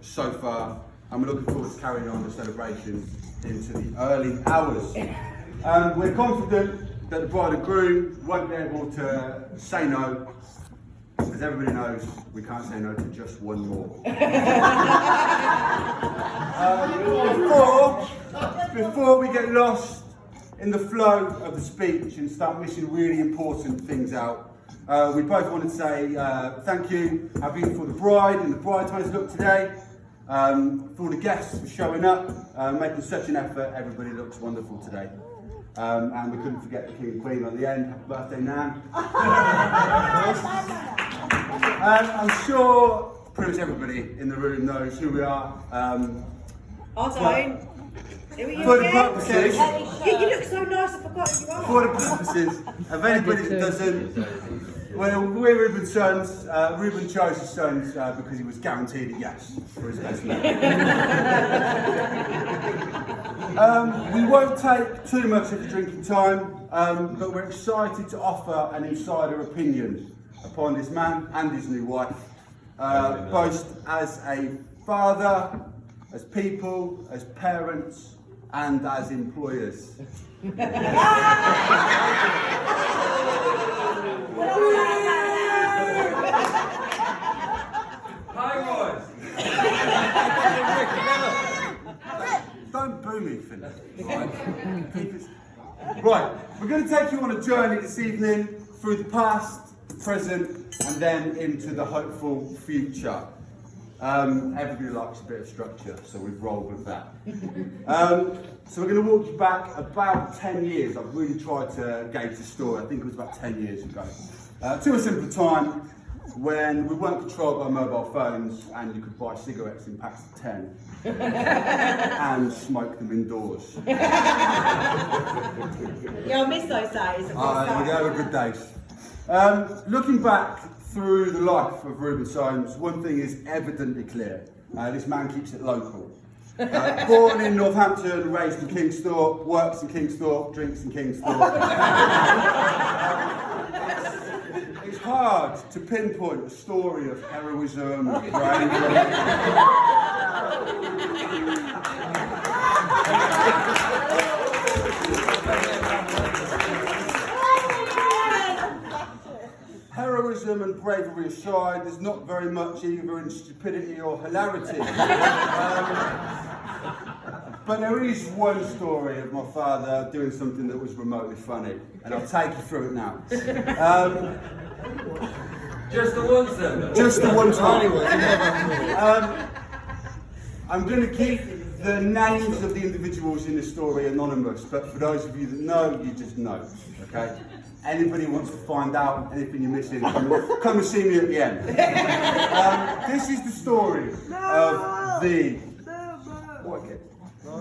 so far, and we're looking forward to carrying on the celebration into the early hours. We're confident that the bride and groom won't be able to say no. As everybody knows, we can't say no to just one more. Before we get lost in the flow of the speech and start missing really important things out, we both want to say thank you, how beautiful the bride and the bridesmaids look today, for all the guests for showing up, making such an effort. Everybody looks wonderful today. And we couldn't forget the King and Queen at the end. Happy birthday, Nan. I'm sure pretty much everybody in the room knows who we are. I don't. For the purposes, You look so nice, I forgot who you are. for the purposes of anybody that doesn't, well, we're Reuben's sons. Reuben chose his sons because he was guaranteed a yes for his best man. We won't take too much of the drinking time, but we're excited to offer an insider opinion upon this man and his new wife, both as a father, as people, as parents, and as employers. Hi, boys. Don't boo me, Philip. Right, we're going to take you on a journey this evening through the past, the present, and then into the hopeful future. Everybody likes a bit of structure, so we've rolled with that. So we're going to walk you back about 10 years. I've really tried to gauge the story. I think it was about 10 years ago. To a simpler time when we weren't controlled by mobile phones and you could buy cigarettes in packs of 10 and smoke them indoors. Yeah, I miss those days. They were good days. Looking back through the life of Reuben Soames, one thing is evidently clear. This man keeps it local. Born in Northampton, raised in Kingsthorpe, works in Kingsthorpe, drinks in Kingsthorpe. It's hard to pinpoint a story of heroism and bravery. Heroism and bravery aside, there's not very much either in stupidity or hilarity. But there is one story of my father doing something that was remotely funny, and I'll take you through it now. Just the once then. Just the one time. I'm going to keep the names of the individuals in the story anonymous, but for those of you that know, you just know, okay? Anybody who wants to find out anything you're missing, come and see me at the end. This is the story of the...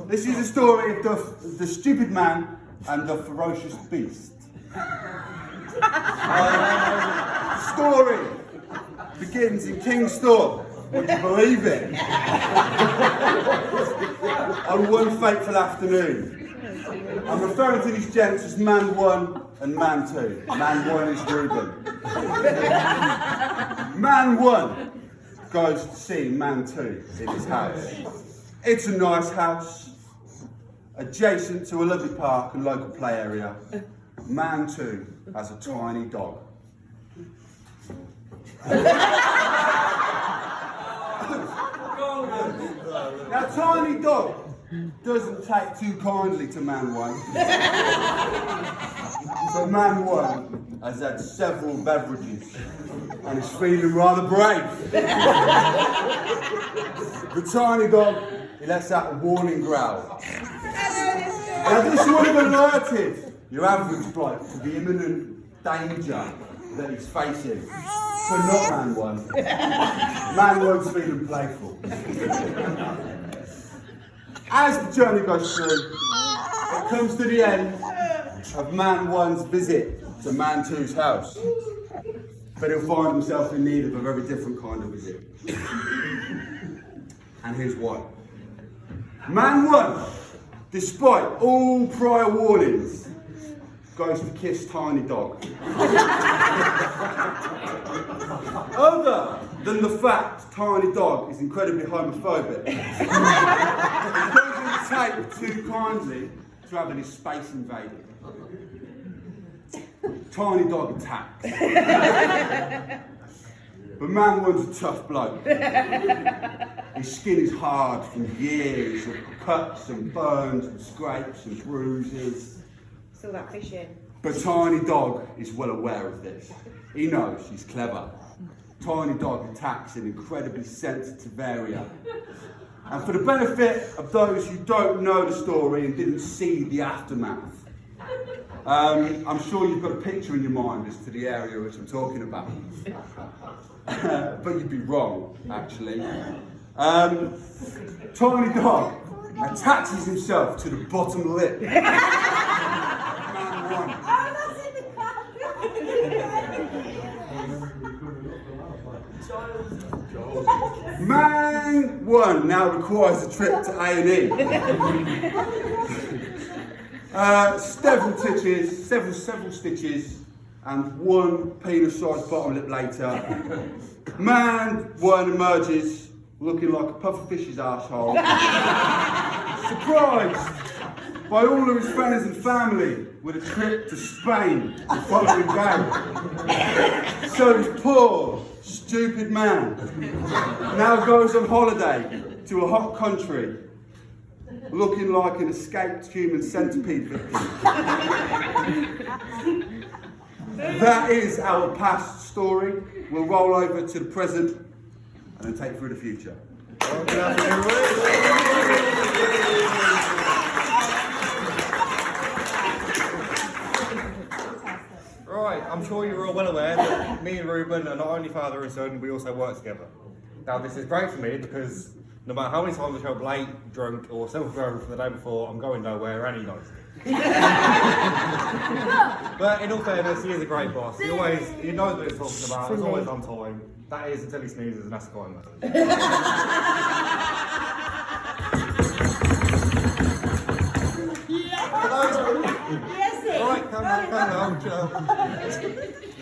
This is the story of the stupid man and the ferocious beast. Story begins in Kingsthorpe, would you believe it? On one fateful afternoon. I'm referring to these gents as Man 1 and Man 2. Man 1 is Reuben. Man 1 goes to see Man 2 in his house. It's a nice house, adjacent to a lovely park and local play area. Man 2 has a tiny dog. Now, tiny dog doesn't take too kindly to Man 1. But Man 1 has had several beverages and is feeling rather brave. The tiny dog, he lets out a warning growl. Now, this would have alerted your average bloke to the imminent danger that he's facing. But not Man 1. Man 1's feeling playful. As the journey goes through, it comes to the end of Man 1's visit to Man 2's house. But he'll find himself in need of a very different kind of visit. And here's why. Man 1, despite all prior warnings, goes to kiss tiny dog. Other than the fact Tiny Dog is incredibly homophobic. He doesn't take too kindly to having his space invaded. Tiny Dog attacks. But Man One's a tough bloke. His skin is hard from years of cuts and burns and scrapes and bruises. Still that fishing. But Tiny Dog is well aware of this. He knows she's clever. Tiny Dog attacks an incredibly sensitive area. And for the benefit of those who don't know the story and didn't see the aftermath, I'm sure you've got a picture in your mind as to the area which I'm talking about. But you'd be wrong, actually. Tiny Dog attaches himself to the bottom lip. Man One. Man One now requires a trip to A&E. Several stitches, and one penis-sized bottom lip later, Man One emerges looking like a pufferfish's arsehole, surprised by all of his friends and family with a trip to Spain the following day. So this poor, stupid man now goes on holiday to a hot country looking like an escaped human centipede victim. That is our past story. We'll roll over to the present and then take through the future. Right, I'm sure you're all well aware that me and Ruben are not only father and son, we also work together. Now this is great for me because no matter how many times I show up late, drunk or self-drunk from the day before, I'm going nowhere and he knows it. But in all fairness, he is a great boss. He knows what he's talking about, he's always on time. That is until he sneezes and that's quite nice. Alright, calm down, chill.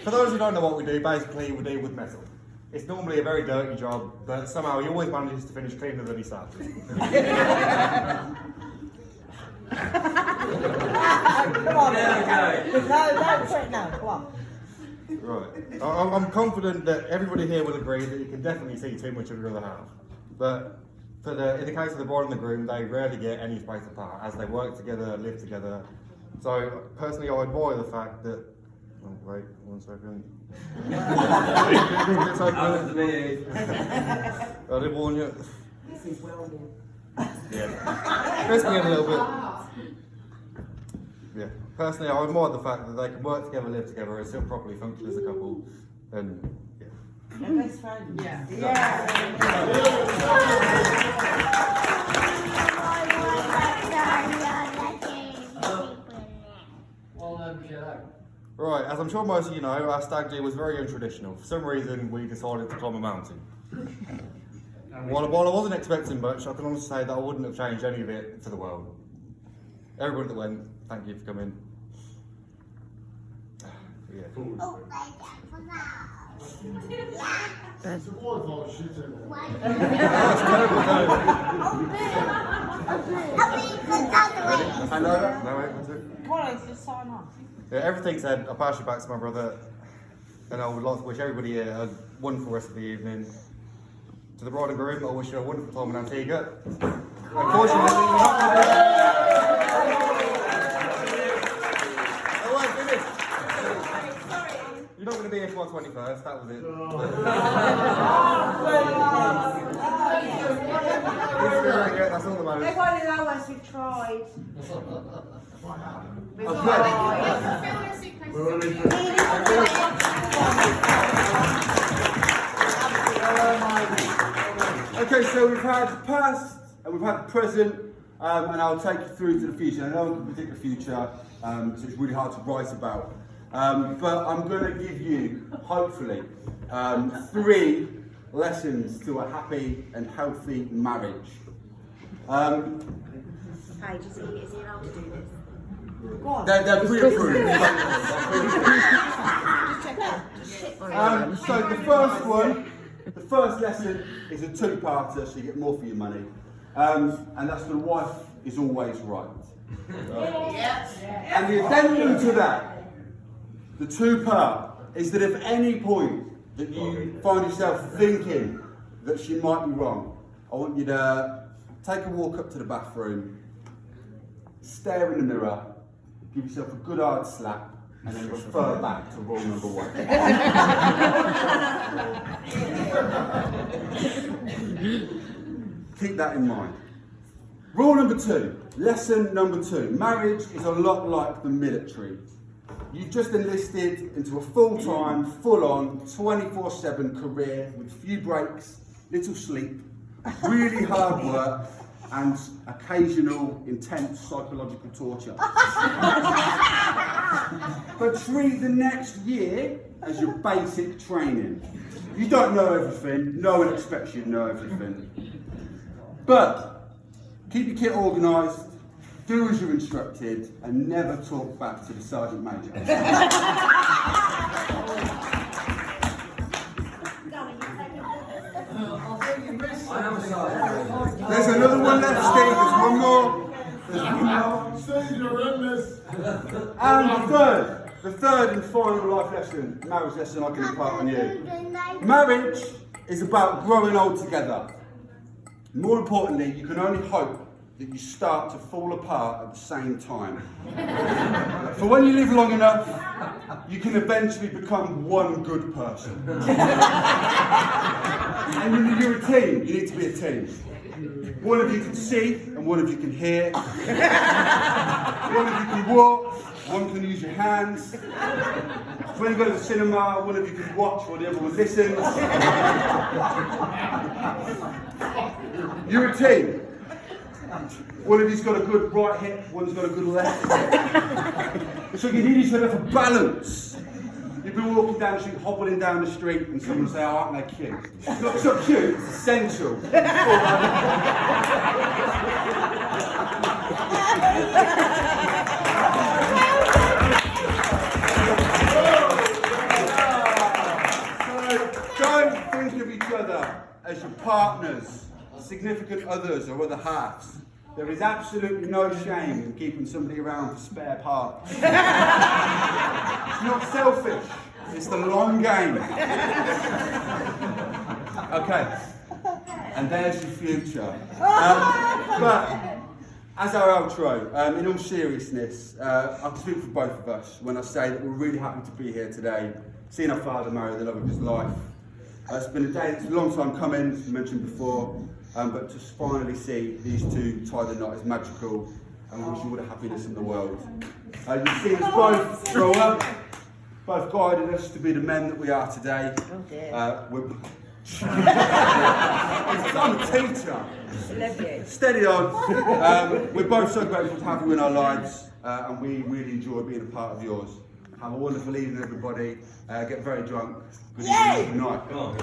For those who don't know what we do, basically we deal with metal. It's normally a very dirty job, but somehow he always manages to finish cleaner than he started. Come on. Okay. No, don't quit now. Come on. Right. I'm confident that everybody here will agree that you can definitely see too much of your other half. But in the case of the bride and the groom, they rarely get any space apart as they work together, live together. So personally, I admire the fact that. Oh, wait, 1 second. It's Happens to open. me. I did warn you. This is well done. Yeah. Stress me in a little bit. Yeah. Personally, I admire the fact that they can work together, live together, and still properly function as a couple. And yeah. Your best friend. Yeah. Right, as I'm sure most of you know, our stag do was very untraditional. For some reason, we decided to climb a mountain. While I wasn't expecting much, I can honestly say that I wouldn't have changed any of it for the world. Everybody that went, thank you for coming. Yeah. It's a waterfall shooting. That's terrible, no. Hand over. No, wait, that's it. Come on, let's just sign off. Yeah, everything said, I'll pass you back to my brother, and I would like to wish everybody a wonderful rest of the evening. To the bride and groom, I wish you a wonderful time in Antigua. Unfortunately, you're not going to You're not going to be here for 21st, that was it. Yeah, that's all that matters. Everybody know us, we've tried. We've Okay. We're only Okay, so we've had the past and we've had the present, and I'll take you through to the future. I know one can predict the future, so it's really hard to write about. But I'm going to give you, hopefully, 3 lessons to a happy and healthy marriage. Paige, is he allowed to do this? Go on. They're pre-approved. Just check it. So the first one The first lesson is a two-parter, so you get more for your money. And that's the wife is always right. And the addendum to that, the two-part, is that if any point that you find yourself thinking that she might be wrong, I want you to take a walk up to the bathroom, stare in the mirror, give yourself a good hard slap, and then refer back to rule number 1. Keep that in mind. Rule number 2, lesson number 2. Marriage is a lot like the military. You've just enlisted into a full-time, full-on, 24/7 career with few breaks, little sleep, really hard work, and occasional intense psychological torture. But treat the next year as your basic training. You don't know everything, no one expects you to know everything. But keep your kit organised, do as you're instructed, and never talk back to the Sergeant Major. I am sorry. There's another one left, Steve, there's one more. There's one more. Steve, you're in this. And the third and final life lesson, marriage lesson I can impart on you. Marriage is about growing old together. More importantly, you can only hope that you start to fall apart at the same time. For when you live long enough, you can eventually become one good person. And you're a team, you need to be a team. One of you can see and one of you can hear. One of you can walk, one can use your hands. When you go to the cinema, one of you can watch while the other one listens. You're a team. One of you's got a good right hip, one's got a good left hip. So you need each other for balance. You've been walking down the street, hobbling down the street, and someone will say, oh, aren't they cute? It's not so cute, it's essential. So don't think of each other as your partners, significant others, or other halves. There is absolutely no shame in keeping somebody around for spare parts. It's not selfish, it's the long game. Okay, and there's your future. But as our outro, in all seriousness, I can speak for both of us when I say that we're really happy to be here today, seeing our father marry the love of his life. It's been a day that's a long time coming, as mentioned before. But to finally see these two tie the knot is magical, and we wish you all the happiness in the world. You've seen us both grow up, both guided us to be the men that we are today. I'm a teacher. Steady on. We're both so grateful to have you in our lives, and we really enjoy being a part of yours. Have a wonderful evening, everybody. Get very drunk. Good evening, good night. Come on.